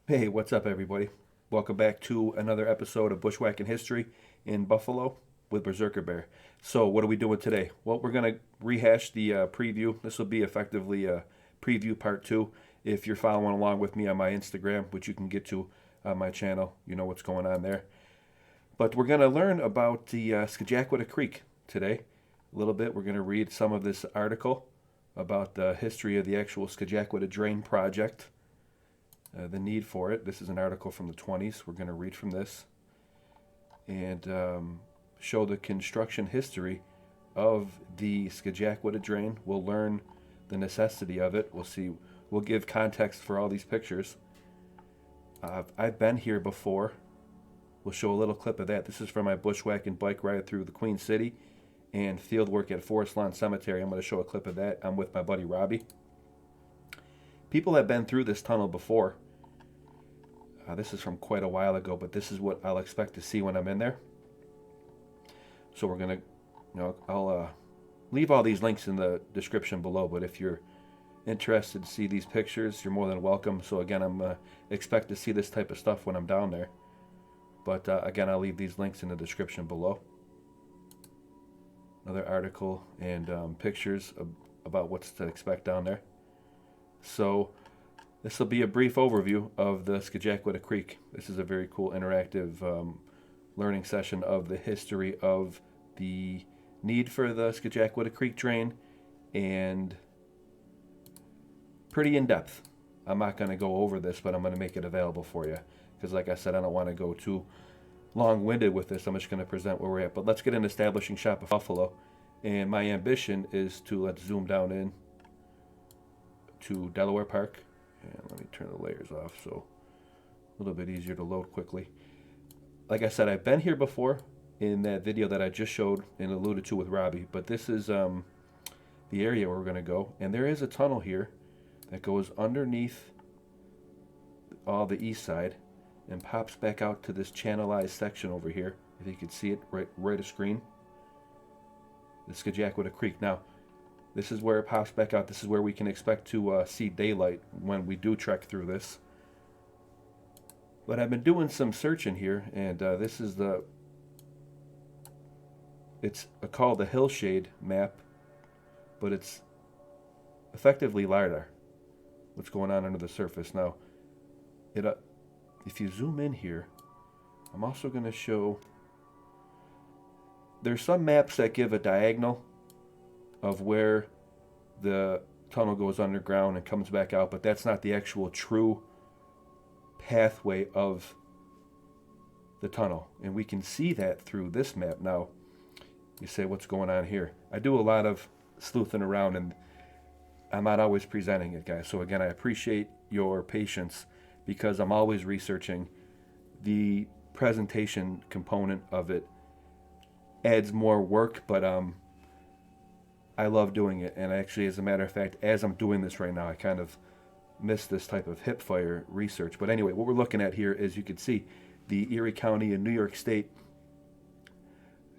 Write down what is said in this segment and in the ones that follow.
Hey, what's up, everybody? Welcome back to another episode of Bushwhacking History in Buffalo with Berserker Bear. So, what are we doing today? Well, we're going to rehash the preview. This will be effectively a preview part two. If you're following along with me on my Instagram, which you can get to on my channel, you know what's going on there. But we're going to learn about the Skajakwita Creek today a little bit. We're going to read some of this article about the history of the actual Skajakwita Drain Project, the need for it. This is an article from the 20s. We're going to read from this and show the construction history of the Skajakwita drain. We'll learn the necessity of it. We'll give context for all these pictures. I've been here before. We'll show a little clip of that. This is from my bushwhacking bike ride through the Queen City and field work at Forest Lawn Cemetery. I'm going to show a clip of that. I'm with my buddy Robbie. People have been through this tunnel before. This is from quite a while ago, but this is what I'll expect to see when I'm in there. So we're gonna, I'll leave all these links in the description below. But if you're interested to see these pictures, you're more than welcome. So again, I'm expect to see this type of stuff when I'm down there. But again, I'll leave these links in the description below. Another article and pictures about what's to expect down there. So this will be a brief overview of the Skajakwita Creek. This is a very cool interactive learning session of the history of the need for the Skajakwita Creek drain, and pretty in depth. I'm not going to go over this, but I'm going to make it available for you because, like I said, I don't want to go too long-winded with this. I'm just going to present where we're at. But let's get an establishing shot of Buffalo, and my ambition is to let's zoom down in to Delaware Park. And let me turn the layers off so a little bit easier to load quickly. Like I said, I've been here before in that video that I just showed and alluded to with Robbie, but this is the area where we're going to go. And there is a tunnel here that goes underneath all the east side and pops back out to this channelized section over here. If you can see it right of screen. The Skajakwita Creek. Now, this is where it pops back out. This is where we can expect to see daylight when we do trek through this. But I've been doing some searching here, and this is it's called the Hillshade map, but it's effectively LiDAR. What's going on under the surface now? If you zoom in here, I'm also going to show. There's some maps that give a diagonal of where the tunnel goes underground and comes back out, but that's not the actual true pathway of the tunnel. And we can see that through this map. Now, you say, what's going on here? I do a lot of sleuthing around, and I'm not always presenting it, guys. So again, I appreciate your patience because I'm always researching. The presentation component of it adds more work, but I love doing it. And actually, as a matter of fact, as I'm doing this right now, I kind of miss this type of hip fire research. But anyway, what we're looking at here is, you can see the Erie County and New York State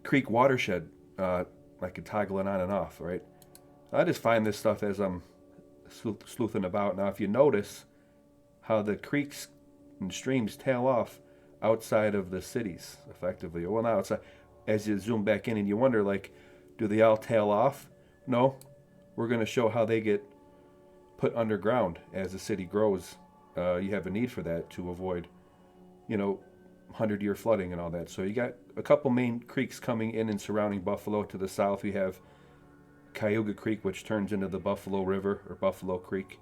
creek watershed. I can toggle it on and off, right? I just find this stuff as I'm sleuthing about. Now, if you notice how the creeks and streams tail off outside of the cities, effectively. Well, not outside. As you zoom back in and you wonder, like, do they all tail off? No. We're going to show how they get put underground as the city grows. You have a need for that to avoid, 100-year flooding and all that. So you got a couple main creeks coming in and surrounding Buffalo. To the south, you have Cayuga Creek, which turns into the Buffalo River, or Buffalo Creek.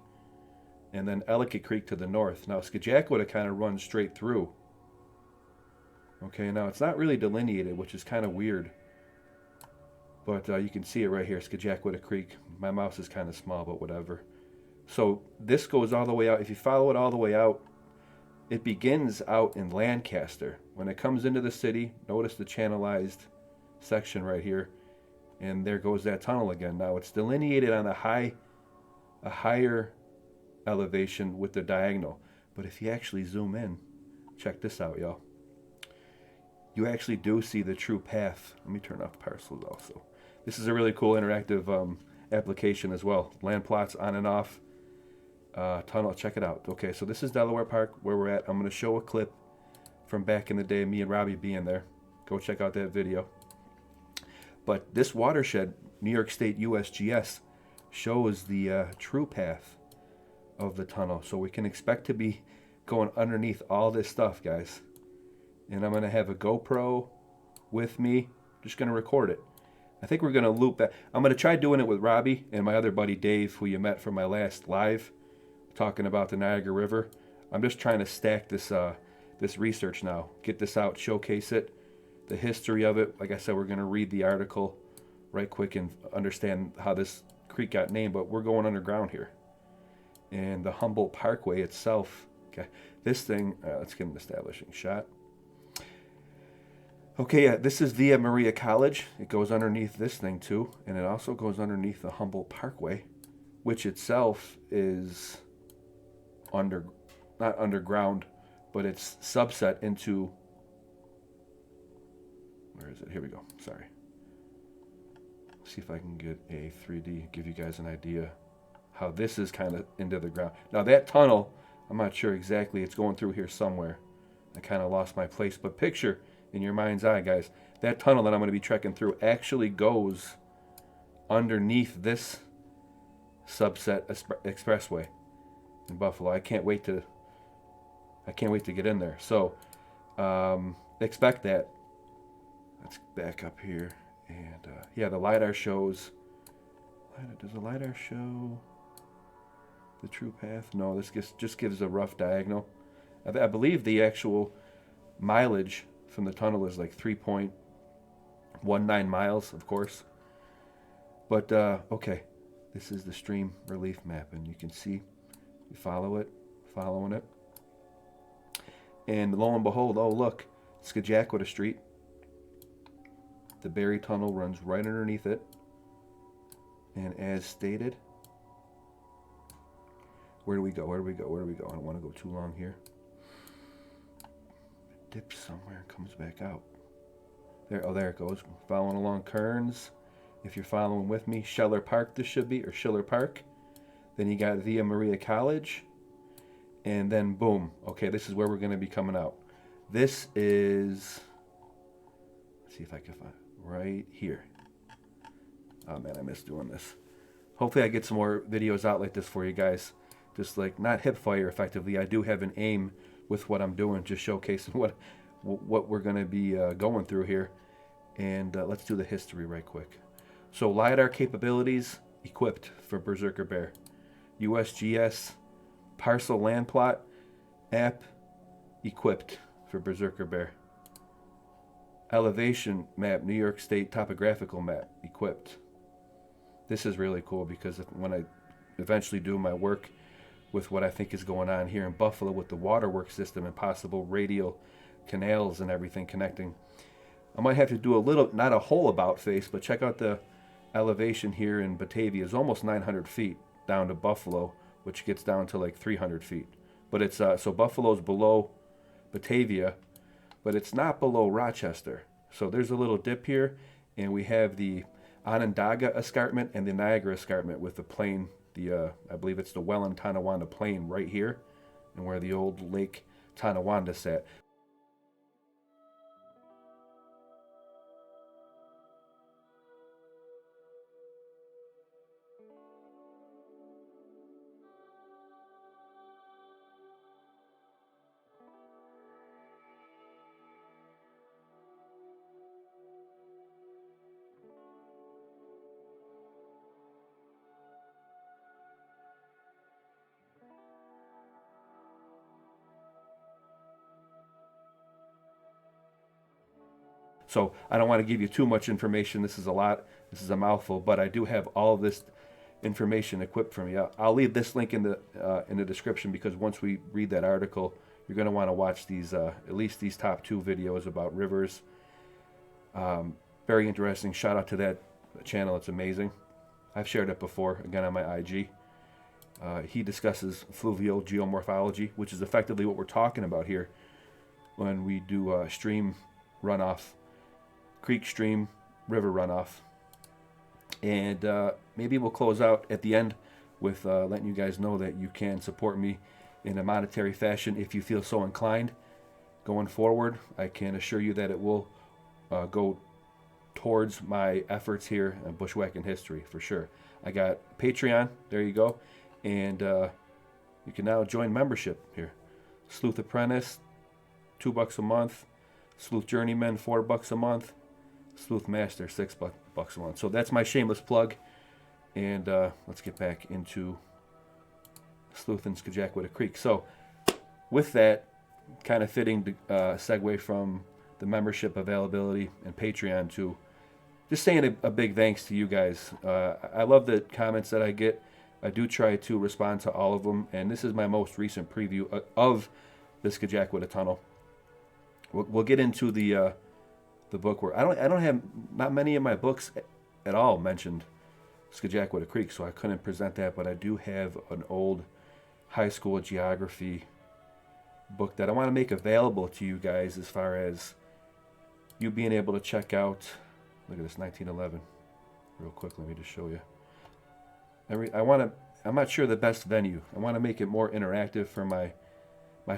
And then Ellicott Creek to the north. Now, Skajakwita kind of runs straight through. Okay, now it's not really delineated, which is kind of weird. But you can see it right here, Skajakwita Creek. My mouse is kind of small, but whatever. So this goes all the way out. If you follow it all the way out, it begins out in Lancaster. When it comes into the city, notice the channelized section right here. And there goes that tunnel again. Now it's delineated on a higher elevation with the diagonal. But if you actually zoom in, check this out, y'all. You actually do see the true path. Let me turn off parcels also. This is a really cool interactive application as well. Land plots on and off. tunnel. Check it out. Okay, so this is Delaware Park where we're at. I'm going to show a clip from back in the day, me and Robbie being there. Go check out that video. But this watershed, New York State USGS, shows the true path of the tunnel. So we can expect to be going underneath all this stuff, guys. And I'm going to have a GoPro with me. Just going to record it. I think we're going to loop that. I'm going to try doing it with Robbie and my other buddy Dave, who you met from my last live, talking about the Niagara River. I'm just trying to stack this this research now. Get this out, showcase it, the history of it. Like I said, we're going to read the article right quick and understand how this creek got named, but we're going underground here. And the Humboldt Parkway itself, okay, this thing, let's get an establishing shot. Okay, yeah, this is Via Maria College. It goes underneath this thing too, and it also goes underneath the Humboldt Parkway, which itself is not underground, but it's subset into, where is it? Here we go. Sorry. See if I can get a 3D, give you guys an idea how this is kind of into the ground. Now that tunnel, I'm not sure exactly, it's going through here somewhere. I kind of lost my place, but picture in your mind's eye, guys, that tunnel that I'm going to be trekking through actually goes underneath this subset expressway in Buffalo. I can't wait to get in there. So expect that. Let's back up here, and yeah, the LiDAR shows. Does the LiDAR show the true path? No, this just gives a rough diagonal. I believe the actual mileage from the tunnel is like 3.19 miles, of course. But okay, this is the stream relief map, and you can see, you follow it, following it. And lo and behold, oh look, Skagway Street. The Berry Tunnel runs right underneath it. And as stated, where do we go? Where do we go? Where do we go? I don't want to go too long here. It dips somewhere and comes back out. There, oh, there it goes. Following along Kearns. If you're following with me, Schiller Park this should be, or Schiller Park. Then you got Via Maria College. And then boom. Okay, this is where we're going to be coming out. This is, let's see if I can find right here. Oh man, I miss doing this. Hopefully I get some more videos out like this for you guys. Just like, not hip fire effectively. I do have an aim with what I'm doing, just showcasing what we're going to be going through here. And let's do the history right quick. So LiDAR capabilities equipped for Berserker Bear. USGS parcel land plot app equipped for Berserker Bear. Elevation map, New York State topographical map equipped. This is really cool because when I eventually do my work with what I think is going on here in Buffalo with the waterworks system and possible radial canals and everything connecting, I might have to do a little, not a whole about face, but check out the elevation here in Batavia. Is almost 900 feet down to Buffalo, which gets down to like 300 feet. But it's, so Buffalo's below Batavia, but it's not below Rochester. So there's a little dip here, and we have the Onondaga Escarpment and the Niagara Escarpment with the plain, I believe it's the Welland-Tonawanda Plain right here, and where the old Lake Tonawanda sat. So I don't want to give you too much information. This is a lot. This is a mouthful, but I do have all of this information equipped for me. I'll leave this link in the description, because once we read that article, you're going to want to watch these at least these top 2 videos about rivers. Very interesting. Shout out to that channel. It's amazing. I've shared it before, again on my IG. He discusses fluvial geomorphology, which is effectively what we're talking about here when we do stream runoff, creek stream, river runoff. And maybe we'll close out at the end with letting you guys know that you can support me in a monetary fashion if you feel so inclined. Going forward, I can assure you that it will go towards my efforts here in Bushwhacking History for sure. I got Patreon, there you go, and you can now join membership here. Sleuth Apprentice, $2 a month. Sleuth Journeyman, $4 a month. Sleuth Master, $6 a month. So that's my shameless plug. And let's get back into Sleuth and Skajackwada Creek. So with that, kind of fitting to segue from the membership availability and Patreon to just saying a big thanks to you guys. I love the comments that I get. I do try to respond to all of them, and this is my most recent preview of the Skajackwada Tunnel. We'll get into the book where I don't have, not many of my books at all mentioned Skajackwada Creek, so I couldn't present that, but I do have an old high school geography book that I want to make available to you guys as far as you being able to check out. Look at this, 1911. Real quick, let me just show you. I'm not sure the best venue. I want to make it more interactive for my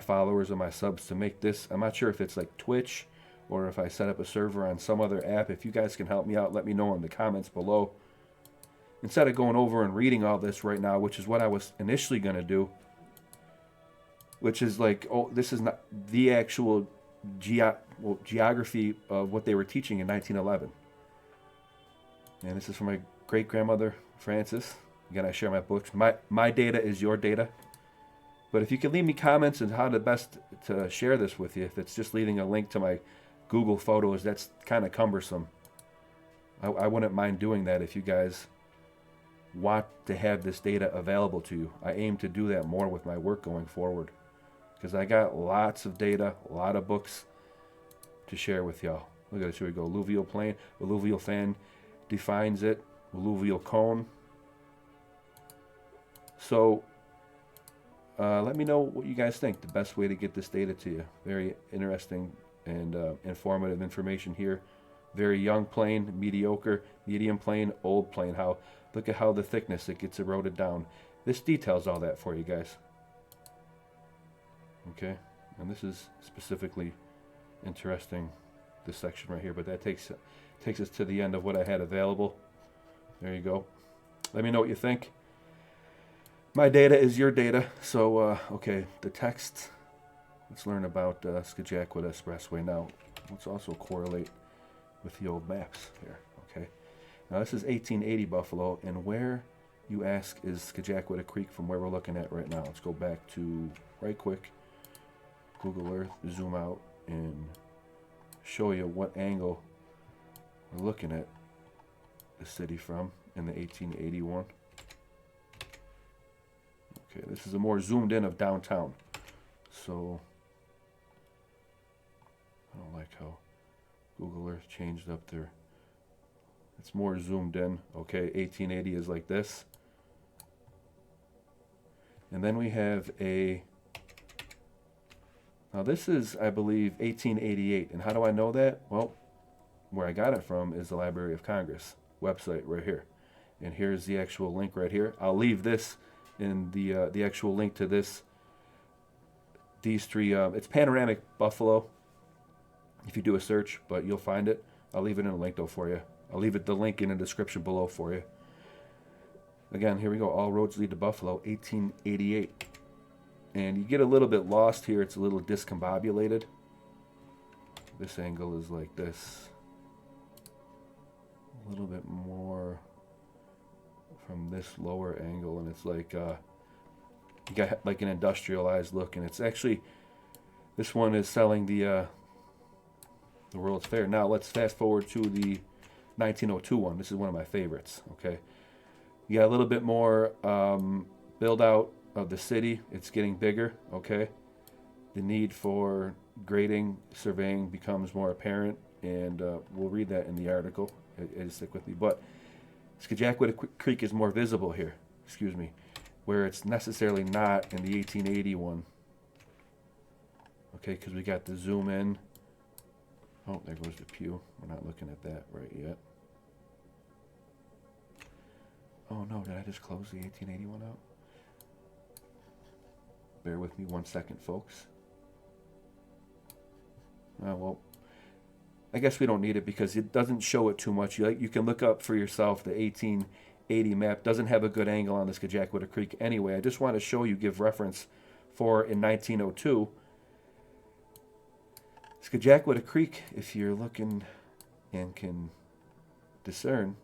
followers or my subs to make this. I'm not sure if it's like Twitch or if I set up a server on some other app. If you guys can help me out, let me know in the comments below. Instead of going over and reading all this right now, which is what I was initially going to do, which is like, oh, this is not the actual geography of what they were teaching in 1911. And this is from my great-grandmother, Frances. Again, I share my books. My data is your data. But if you could leave me comments on how to best to share this with you, if it's just leaving a link to my Google Photos, that's kind of cumbersome. I wouldn't mind doing that if you guys want to have this data available to you. I aim to do that more with my work going forward, because I got lots of data, a lot of books to share with y'all. Look at this, here we go. Alluvial plain, alluvial fan defines it, alluvial cone. So let me know what you guys think, the best way to get this data to you. Very interesting and informative information here. Very young plain, mediocre, medium plain, old plain. Look at how the thickness, it gets eroded down. This details all that for you guys. Okay, and this is specifically interesting, this section right here, but that takes us to the end of what I had available. There you go. Let me know what you think. My data is your data. So, okay, the text. Let's learn about Skajackwada Expressway now. Let's also correlate with the old maps here. Okay, now this is 1880 Buffalo, and where, you ask, is Skajackwada Creek from where we're looking at right now? Let's go back to, right quick, Google Earth, zoom out, and show you what angle we're looking at the city from in the 1881. Okay, this is a more zoomed in of downtown. So, I don't like how Google Earth changed up there. It's more zoomed in. Okay, 1880 is like this. And then we have now this is, I believe, 1888. And how do I know that? Well, where I got it from is the Library of Congress website right here. And here's the actual link right here. I'll leave this in the actual link to these three. It's Panoramic Buffalo if you do a search, but you'll find it. I'll leave it in a link though for you. I'll leave the link in the description below for you. Again, here we go. All roads lead to Buffalo, 1888. And you get a little bit lost here. It's a little discombobulated. This angle is like this. A little bit more from this lower angle, and it's like you got like an industrialized look, and it's actually, this one is selling the World's Fair. Now let's fast forward to the 1902 one. This is one of my favorites. Okay, you got a little bit more build out of the city. It's getting bigger. Okay, the need for grading, surveying becomes more apparent, and we'll read that in the article. Stick with me, but Skajackwada Creek is more visible here, excuse me, where it's necessarily not in the 1881. Okay, because we got the zoom in. Oh, there goes the pew. We're not looking at that right yet. Oh no, did I just close the 1881 out? Bear with me 1 second, folks. Well, I guess we don't need it because it doesn't show it too much. You can look up for yourself. The 1880 map doesn't have a good angle on the Skajakwita Creek anyway. I just want to show you, give reference for in 1902. Skajakwita Creek, if you're looking and can discern,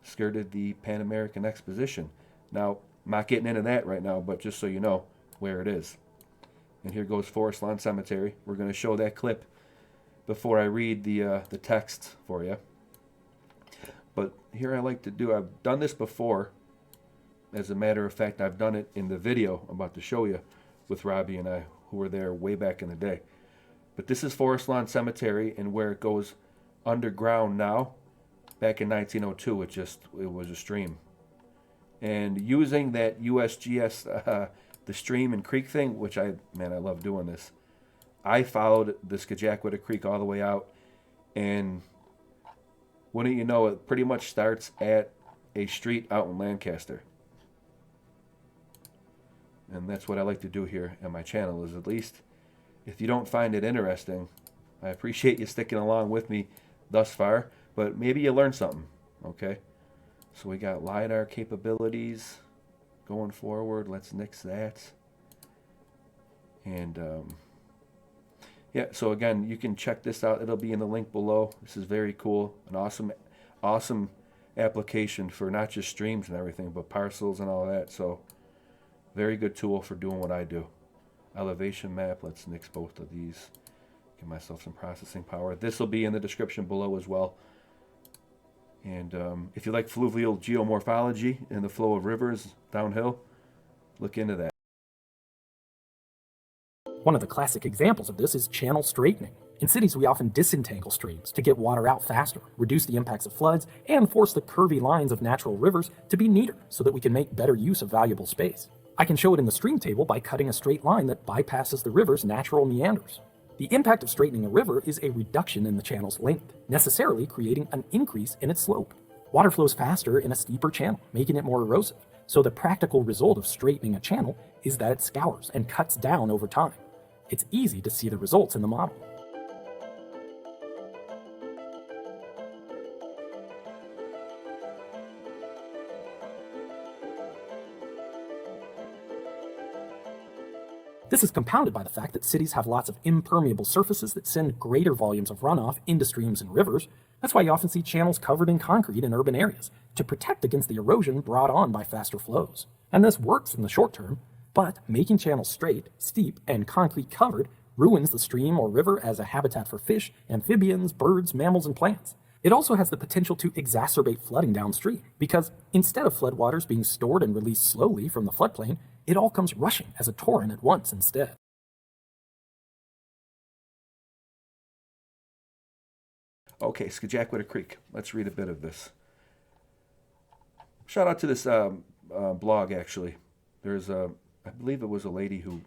skirted the Pan American Exposition. Now, I'm not getting into that right now, but just so you know where it is. And here goes Forest Lawn Cemetery. We're going to show that clip before I read the text for you. But here I like to do, I've done this before. As a matter of fact, I've done it in the video I'm about to show you with Robbie and I, who were there way back in the day. But this is Forest Lawn Cemetery, and where it goes underground now, back in 1902, it was a stream. And using that USGS, the stream and creek thing, which I love doing this. I followed the Skajakwita Creek all the way out, and wouldn't you know, it pretty much starts at a street out in Lancaster. And that's what I like to do here on my channel, is at least, if you don't find it interesting, I appreciate you sticking along with me thus far, but maybe you learned something, okay? So we got LiDAR capabilities going forward. Let's nix that. And yeah, so again, you can check this out. It'll be in the link below. This is very cool. An awesome application for not just streams and everything, but parcels and all that. So very good tool for doing what I do. Elevation map. Let's nix both of these. Give myself some processing power. This will be in the description below as well. And if you like fluvial geomorphology and the flow of rivers downhill, look into that. One of the classic examples of this is channel straightening. In cities, we often disentangle streams to get water out faster, reduce the impacts of floods, and force the curvy lines of natural rivers to be neater so that we can make better use of valuable space. I can show it in the stream table by cutting a straight line that bypasses the river's natural meanders. The impact of straightening a river is a reduction in the channel's length, necessarily creating an increase in its slope. Water flows faster in a steeper channel, making it more erosive, so the practical result of straightening a channel is that it scours and cuts down over time. It's easy to see the results in the model. This is compounded by the fact that cities have lots of impermeable surfaces that send greater volumes of runoff into streams and rivers. That's why you often see channels covered in concrete in urban areas, to protect against the erosion brought on by faster flows. And this works in the short term, but making channels straight, steep, and concrete covered ruins the stream or river as a habitat for fish, amphibians, birds, mammals, and plants. It also has the potential to exacerbate flooding downstream, because instead of floodwaters being stored and released slowly from the floodplain, it all comes rushing as a torrent at once instead. Okay, Skajakwita Creek. Let's read a bit of this. Shout out to this blog, actually. There's I believe it was a lady who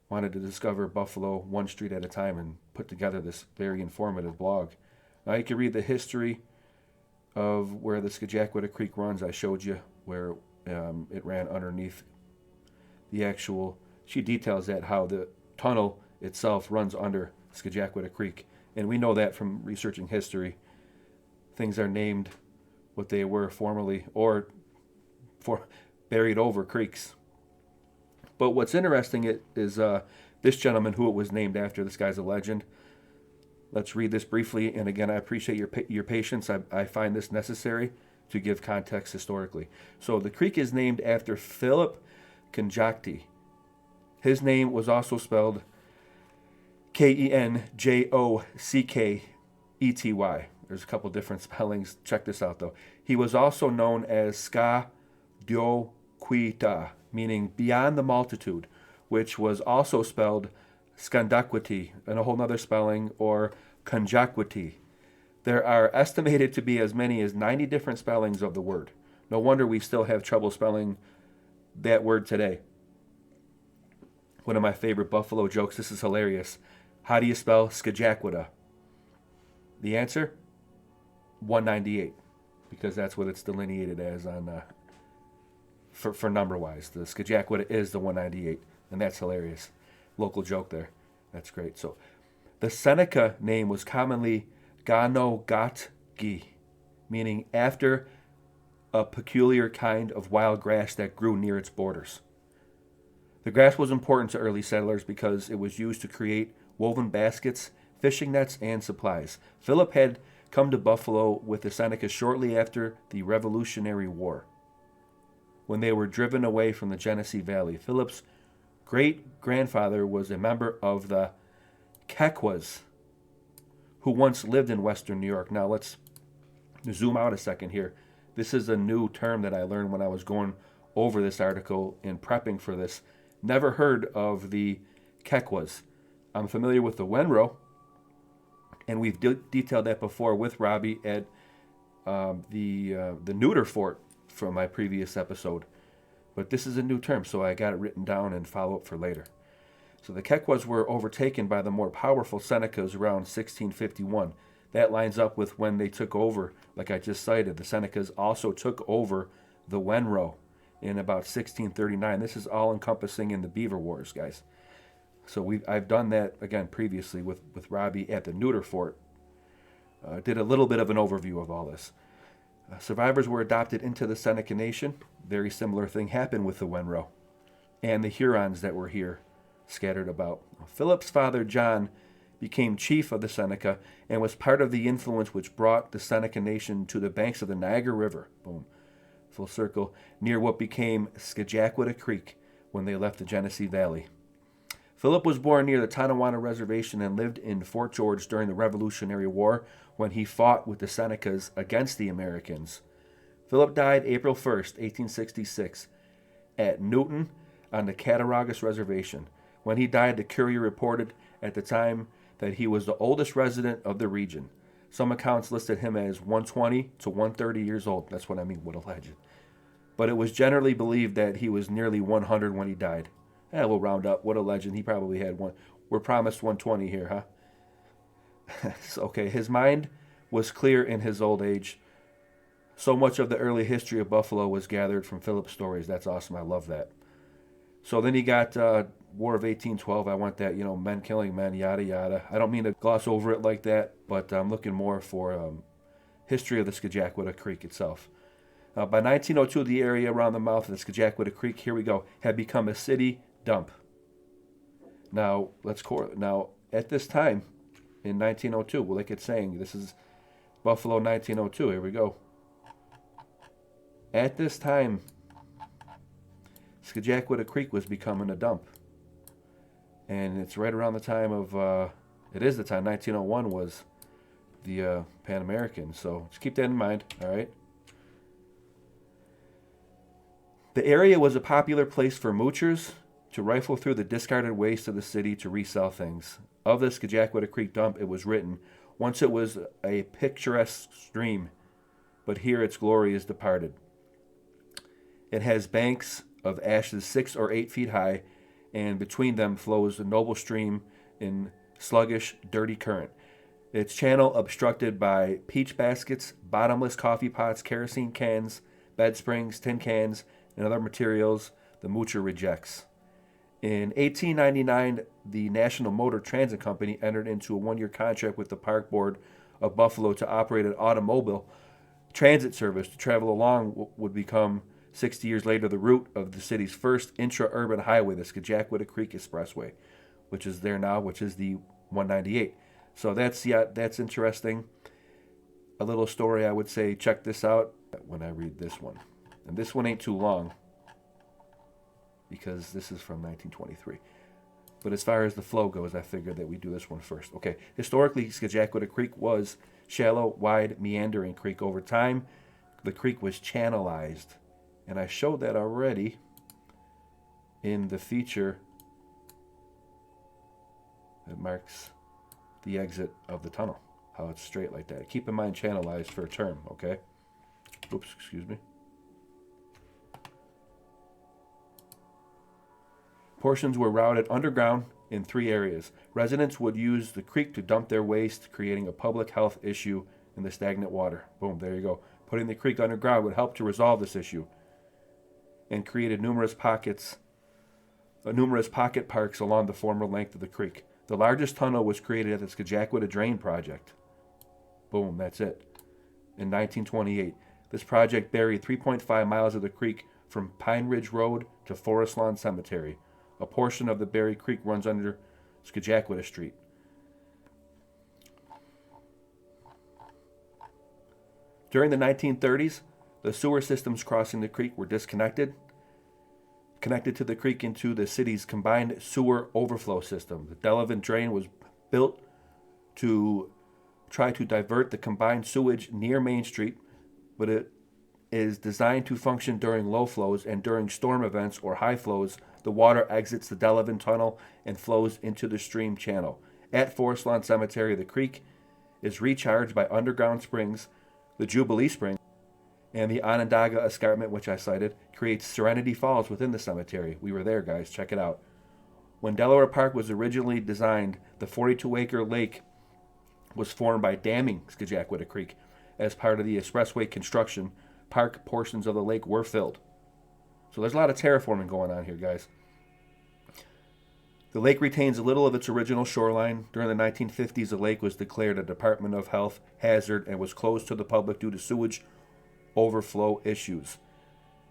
wanted to discover Buffalo one street at a time and put together this very informative blog. Now you can read the history of where the Skajakwita Creek runs. I showed you where it ran underneath the actual, she details that, how the tunnel itself runs under Skajakwita Creek. And we know that from researching history. Things are named what they were formerly, or buried over creeks. But what's interesting is this gentleman, who it was named after. This guy's a legend. Let's read this briefly. And again, I appreciate your patience. I find this necessary to give context historically. So the creek is named after Philip Kenjockety. His name was also spelled Kenjockety. There's a couple different spellings. Check this out, though. He was also known as Skajakwita, meaning beyond the multitude, which was also spelled Skandakwiti, and a whole nother spelling, or Konjakwiti. There are estimated to be as many as 90 different spellings of the word. No wonder we still have trouble spelling that word today. One of my favorite Buffalo jokes, this is hilarious. How do you spell Skajakwita? The answer? 198, because that's what it's delineated as on for number-wise. The Skajakwita is the 198, and that's hilarious. Local joke there. That's great. So the Seneca name was commonly Ganogatgi, meaning after a peculiar kind of wild grass that grew near its borders. The grass was important to early settlers because it was used to create woven baskets, fishing nets, and supplies. Philip had come to Buffalo with the Senecas shortly after the Revolutionary War, when they were driven away from the Genesee Valley. Philip's great-grandfather was a member of the Kekwas, who once lived in western New York. Now let's zoom out a second here. This is a new term that I learned when I was going over this article and prepping for this. Never heard of the Kekwas. I'm familiar with the Wenro, and we've detailed that before with Robbie at the Neuter Fort from my previous episode. But this is a new term, so I got it written down and follow up for later. So the Kekwas were overtaken by the more powerful Senecas around 1651. That lines up with when they took over, like I just cited. The Senecas also took over the Wenro in about 1639. This is all encompassing in the Beaver Wars, guys. So I've done that, again, previously with Robbie at the Neuter Fort. Did a little bit of an overview of all this. Survivors were adopted into the Seneca Nation. Very similar thing happened with the Wenro and the Hurons that were here scattered about. Philip's father, John, became chief of the Seneca and was part of the influence which brought the Seneca Nation to the banks of the Niagara River, boom, full circle, near what became Skajakwita Creek when they left the Genesee Valley. Philip was born near the Tonawanda Reservation and lived in Fort George during the Revolutionary War when he fought with the Senecas against the Americans. Philip died April 1st, 1866, at Newton on the Cattaraugus Reservation. When he died, the Courier reported at the time that he was the oldest resident of the region. Some accounts listed him as 120 to 130 years old. That's what I mean, what a legend. But it was generally believed that he was nearly 100 when he died. We'll round up. What a legend. He probably had one. We're promised 120 here, huh? Okay, his mind was clear in his old age. So much of the early history of Buffalo was gathered from Philip's stories. That's awesome. I love that. So then he got War of 1812. I want that, men killing men, yada, yada. I don't mean to gloss over it like that, but I'm looking more for history of the Skajakwita Creek itself. By 1902, the area around the mouth of the Skajakwita Creek, here we go, had become a city dump. Now, at this time, in 1902, well, like it's saying, this is Buffalo 1902. Here we go. At this time, Skajakwita Creek was becoming a dump. And it's right around the time of, 1901 was the Pan American. So just keep that in mind, all right? The area was a popular place for moochers to rifle through the discarded waste of the city to resell things. Of the Skajakwita Creek dump, it was written, once it was a picturesque stream, but here its glory is departed. It has banks of ashes 6 or 8 feet high, and between them flows a noble stream in sluggish, dirty current. Its channel obstructed by peach baskets, bottomless coffee pots, kerosene cans, bed springs, tin cans, and other materials the moocher rejects. In 1899, the National Motor Transit Company entered into a 1-year contract with the Park Board of Buffalo to operate an automobile transit service to travel along what would become 60 years later the route of the city's first intra-urban highway, the Skajakwita Creek Expressway, which is there now, which is the 198. So that's interesting. A little story, I would say, check this out when I read this one. And this one ain't too long, because this is from 1923. But as far as the flow goes, I figured that we do this one first. Okay, historically, Skajakwita Creek was shallow, wide, meandering creek. Over time, the creek was channelized. And I showed that already in the feature that marks the exit of the tunnel, how it's straight like that. Keep in mind channelized for a term, okay? Oops, excuse me. Portions were routed underground in 3 areas. Residents would use the creek to dump their waste, creating a public health issue in the stagnant water. Boom, there you go. Putting the creek underground would help to resolve this issue. and created numerous pocket parks along the former length of the creek. The largest tunnel was created at the Skajakwita Drain Project. Boom, that's it. In 1928, this project buried 3.5 miles of the creek from Pine Ridge Road to Forest Lawn Cemetery. A portion of the buried creek runs under Skajakwita Street. During the 1930s, the sewer systems crossing the creek were disconnected, connected to the creek into the city's combined sewer overflow system. The Delavan Drain was built to try to divert the combined sewage near Main Street, but it is designed to function during low flows, and during storm events or high flows, the water exits the Delavan Tunnel and flows into the stream channel. At Forest Lawn Cemetery, the creek is recharged by underground springs. The Jubilee Spring and the Onondaga Escarpment, which I cited, creates Serenity Falls within the cemetery. We were there, guys. Check it out. When Delaware Park was originally designed, the 42-acre lake was formed by damming Skajakwita Creek. As part of the expressway construction, park portions of the lake were filled. So there's a lot of terraforming going on here, guys. The lake retains a little of its original shoreline. During the 1950s, the lake was declared a Department of Health hazard and was closed to the public due to sewage overflow issues.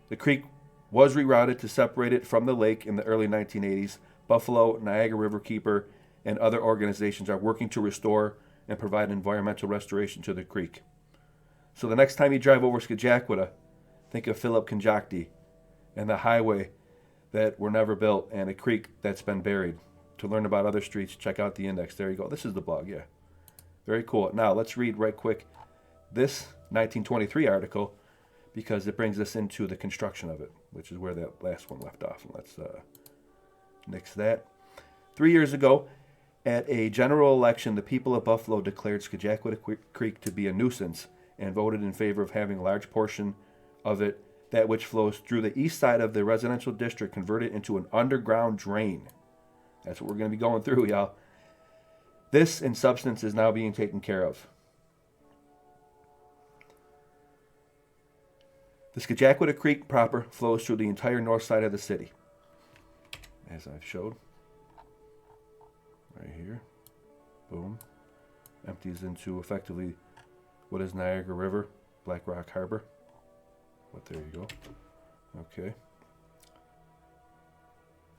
The creek was rerouted to separate it from the lake in the early 1980s. Buffalo, Niagara River Keeper, and other organizations are working to restore and provide environmental restoration to the creek. So the next time you drive over Skajakwita, think of Philip Konjac and the highway that were never built and a creek that's been buried. To learn about other streets, check out the index. There you go. This is the blog, yeah. Very cool. Now, let's read right quick this 1923 article because it brings us into the construction of it, which is where that last one left off. And let's nix that. 3 years ago, at a general election, the people of Buffalo declared Skajakwita Creek to be a nuisance and voted in favor of having a large portion of it, that which flows through the east side of the residential district, converted into an underground drain. That's what we're going to be going through, y'all. This, in substance, is now being taken care of. The Skajakwita Creek proper flows through the entire north side of the city, as I've showed. Right here. Boom. Empties into, effectively, what is Niagara River, Black Rock Harbor. But there you go. Okay.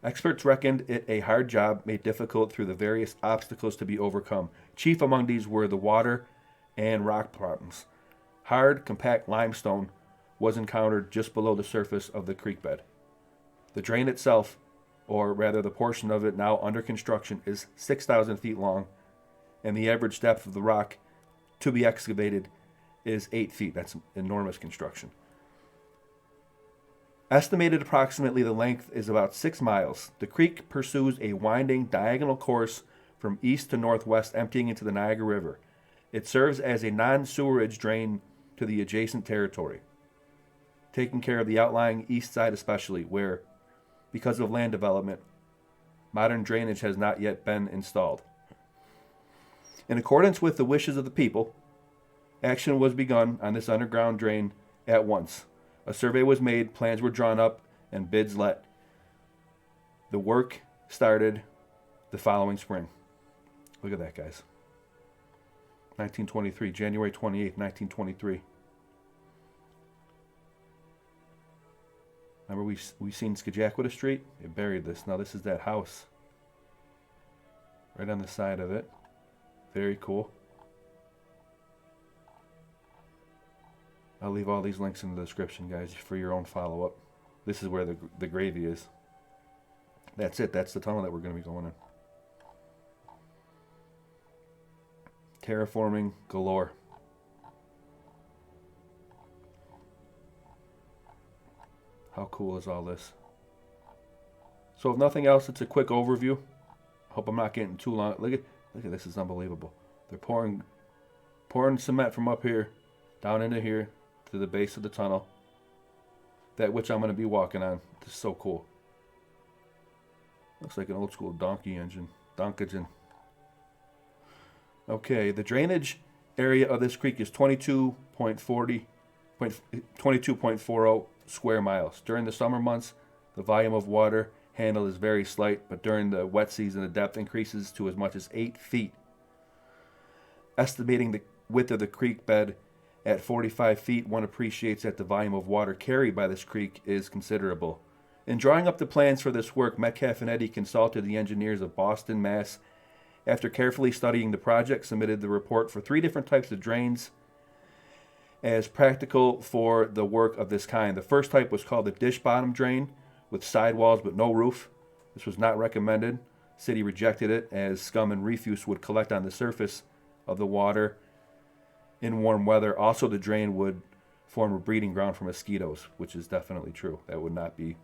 Experts reckoned it a hard job made difficult through the various obstacles to be overcome. Chief among these were the water and rock problems. Hard, compact limestone was encountered just below the surface of the creek bed. The drain itself, or rather the portion of it now under construction, is 6,000 feet long, and the average depth of the rock to be excavated is 8 feet. That's enormous construction. Estimated approximately the length is about 6 miles. The creek pursues a winding diagonal course from east to northwest, emptying into the Niagara River. It serves as a non-sewerage drain to the adjacent territory, taking care of the outlying east side especially, where, because of land development, modern drainage has not yet been installed. In accordance with the wishes of the people, action was begun on this underground drain at once. A survey was made, plans were drawn up, and bids let. The work started the following spring. Look at that, guys. 1923, January 28th, 1923. Remember we seen Skajakwita Street? It buried this. Now this is that house. Right on the side of it. Very cool. I'll leave all these links in the description, guys, for your own follow-up. This is where the gravy is. That's it. That's the tunnel that we're going to be going in. Terraforming galore. How cool is all this? So if nothing else, it's a quick overview. Hope I'm not getting too long. Look at this. Is unbelievable. They're pouring cement from up here down into here to the base of the tunnel, that which I'm going to be walking on. This is so cool. Looks like an old school donkey engine. Okay, the drainage area of this creek is 22.40 square miles. During the summer months, the volume of water handled is very slight, but during the wet season, the depth increases to as much as 8 feet. Estimating the width of the creek bed at 45 feet, one appreciates that the volume of water carried by this creek is considerable. In drawing up the plans for this work, Metcalf and Eddy consulted the engineers of Boston, Mass. After carefully studying the project, submitted the report for 3 different types of drains as practical for the work of this kind. The first type was called the dish bottom drain with sidewalls but no roof. This was not recommended. City rejected it as scum and refuse would collect on the surface of the water in warm weather. Also, the drain would form a breeding ground for mosquitoes, which is definitely true. That would not be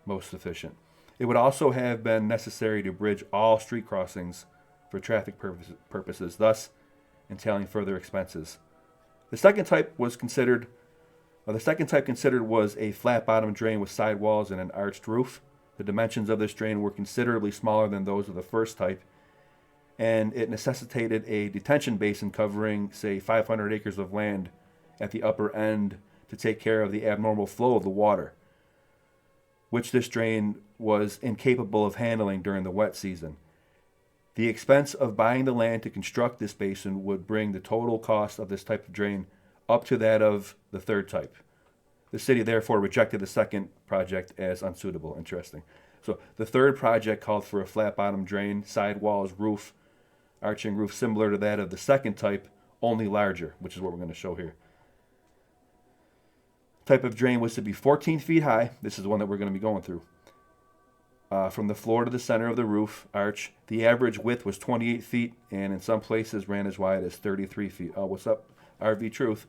most efficient. It would also have been necessary to bridge all street crossings for traffic purposes, thus entailing further expenses. The second type considered was a flat bottom drain with sidewalls and an arched roof. The dimensions of this drain were considerably smaller than those of the first type, and it necessitated a detention basin covering, say, 500 acres of land at the upper end to take care of the abnormal flow of the water, which this drain was incapable of handling during the wet season. The expense of buying the land to construct this basin would bring the total cost of this type of drain up to that of the third type. The city therefore rejected the second project as unsuitable. Interesting. So the third project called for a flat bottom drain, sidewalls, roof, arching roof similar to that of the second type, only larger, which is what we're going to show here. Type of drain was to be 14 feet high. This is the one that we're going to be going through. From the floor to the center of the roof arch. The average width was 28 feet, and in some places ran as wide as 33 feet. Oh, what's up, RV Truth?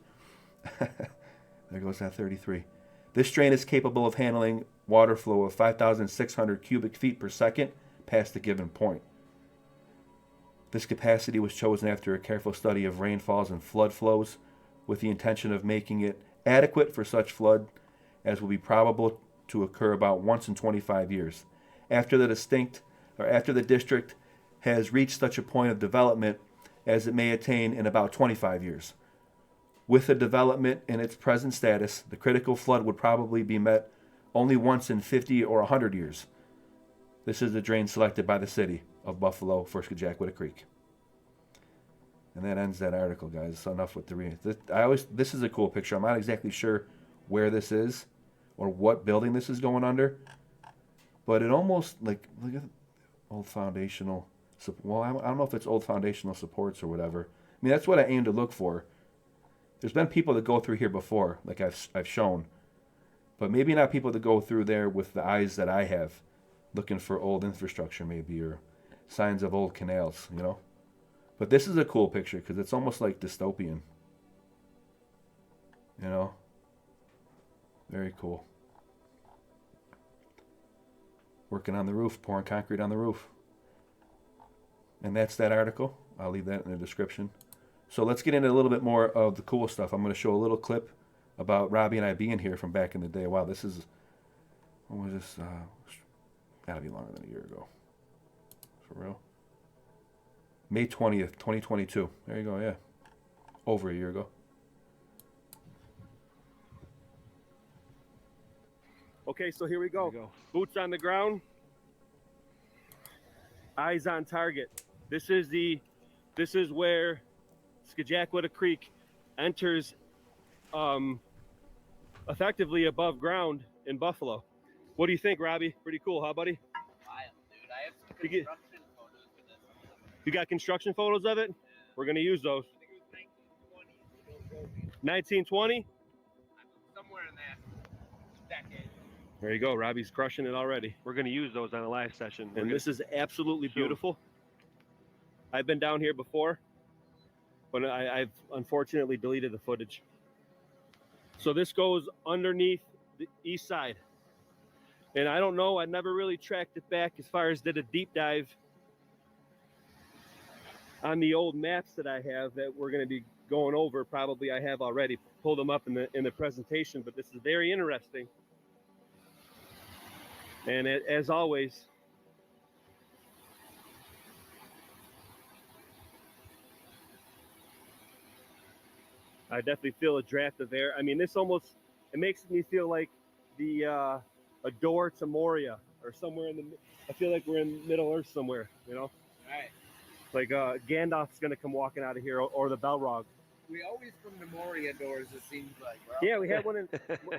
There goes that 33. This drain is capable of handling water flow of 5,600 cubic feet per second past a given point. This capacity was chosen after a careful study of rainfalls and flood flows with the intention of making it adequate for such flood as will be probable to occur about once in 25 years. After the district has reached such a point of development as it may attain in about 25 years. With the development in its present status, the critical flood would probably be met only once in 50 or 100 years. This is the drain selected by the city of Buffalo for Scajackwada Creek. And that ends that article, guys. So enough with the reading. This is a cool picture. I'm not exactly sure where this is or what building this is going under, but it almost look at old foundational. Well, I don't know if it's old foundational supports or whatever. I mean, that's what I aim to look for. There's been people that go through here before, like I've shown, but maybe not people that go through there with the eyes that I have, looking for old infrastructure maybe or signs of old canals, you know. But this is a cool picture because it's almost like dystopian, you know. Very cool. Working on the roof, pouring concrete on the roof. And that's that article. I'll leave that in the description. So let's get into a little bit more of the cool stuff. I'm going to show a little clip about Robbie and I being here from back in the day. Wow, this is, when was this? Gotta be longer than a year ago. For real. May 20th, 2022. There you go, yeah. Over a year ago. Okay, so here we go. Boots on the ground. Eyes on target. This is where Scajackwada Creek enters effectively above ground in Buffalo. What do you think, Robbie? Pretty cool, huh, buddy? Wild, dude. I have some construction photos for this. You got construction photos of it? Yeah. We're going to use those. I think it was 1920? 1920. Somewhere in that decade. There you go. Robbie's crushing it already. We're going to use those on a live session. And this is absolutely beautiful. I've been down here before, but I've unfortunately deleted the footage. So this goes underneath the east side. And I don't know, I never really tracked it back as far as did a deep dive on the old maps that I have that we're going to be going over. Probably I have already pulled them up in the presentation, but this is very interesting. And as always, I definitely feel a draft of air. I mean, this almost It makes me feel like the a door to Moria or somewhere in the. I feel like we're in Middle Earth somewhere. You know, Right. like Gandalf's gonna come walking out of here, or the Balrog. We always come to Moria doors, it seems like, bro. Yeah, we had one in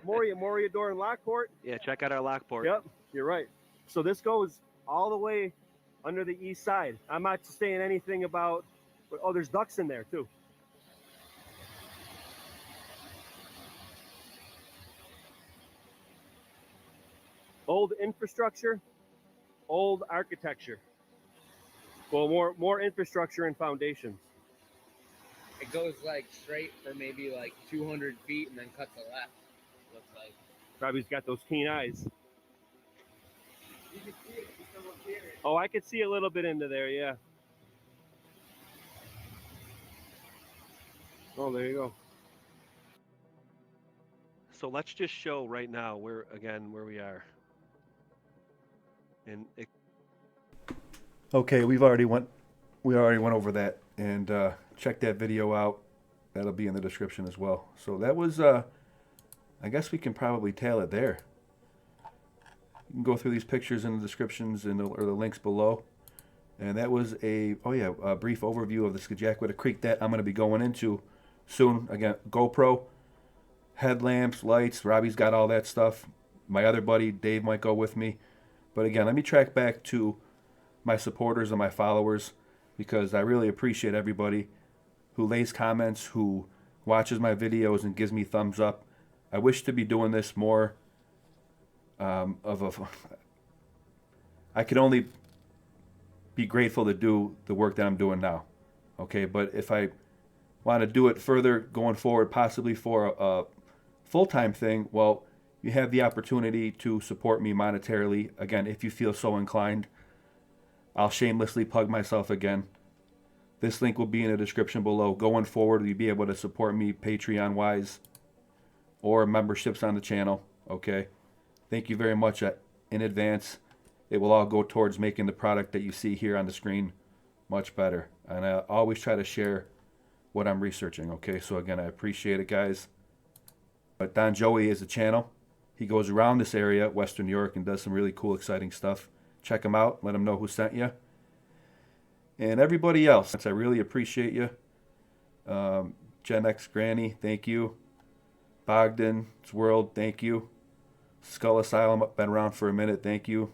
Moria door in Lockport. Yeah, check out our Lockport. Yep, you're right. So this goes all the way under the east side. I'm not saying anything about. Oh, there's ducks in there too. Old infrastructure, old architecture. Well, more infrastructure and foundations. It goes like straight for maybe like 200 feet and then cuts a left. Looks like. Robbie's got those keen eyes. You can see it from up here. Oh, I could see a little bit into there, yeah. Oh, there you go. So let's just show right now where we are. And okay, we already went over that, and check that video out. That'll be in the description as well. So that was I guess we can probably tail it there. You can go through these pictures in the descriptions or the links below. And that was a brief overview of the Skajakwita Creek that I'm going to be going into soon. Again, GoPro, headlamps, lights. Robbie's got all that stuff. My other buddy Dave might go with me. But again, let me track back to my supporters and my followers, because I really appreciate everybody who lays comments, who watches my videos and gives me thumbs up. I wish to be doing this more I could only be grateful to do the work that I'm doing now. Okay, but if I want to do it further going forward, possibly for a full-time thing, well, you have the opportunity to support me monetarily. Again, if you feel so inclined, I'll shamelessly plug myself again. This link will be in the description below. Going forward, you'll be able to support me Patreon-wise or memberships on the channel. Okay, thank you very much in advance. It will all go towards making the product that you see here on the screen much better. And I always try to share what I'm researching. Okay, so again, I appreciate it, guys. But Don Joey is a channel. He goes around this area, Western New York, and does some really cool, exciting stuff. Check him out. Let him know who sent you. And everybody else, I really appreciate you. Gen X Granny, thank you. Bogdan's World, thank you. Skull Asylum, been around for a minute, thank you.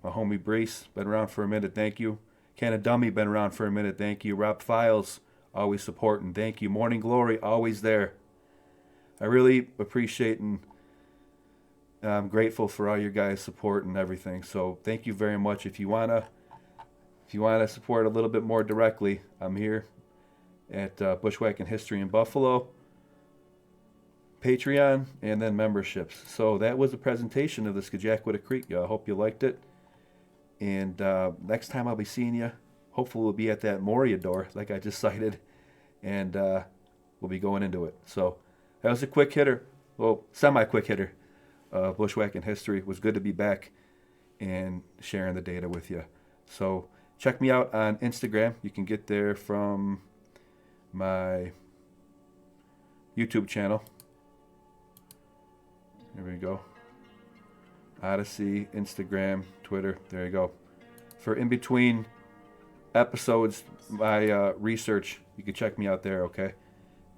My homie Brees, been around for a minute, thank you. Canna Dummy, been around for a minute, thank you. Rob Files, always supporting, thank you. Morning Glory, always there. I really appreciate and I'm grateful for all your guys' support and everything. So thank you very much. If you wanna support a little bit more directly, I'm here at Bushwhacking History in Buffalo, Patreon, and then memberships. So that was a presentation of the Skajakwita Creek. I hope you liked it. And next time I'll be seeing you, hopefully we'll be at that Moria door like I just cited, and we'll be going into it. So that was a quick hitter, well, semi-quick hitter. Bushwhacking History. It was good to be back and sharing the data with you. So check me out on Instagram. You can get there from my YouTube channel. There we go. Odyssey, Instagram, Twitter. There you go. For in between episodes, my research, you can check me out there, okay?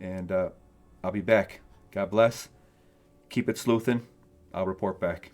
And I'll be back. God bless. Keep it sleuthing. I'll report back.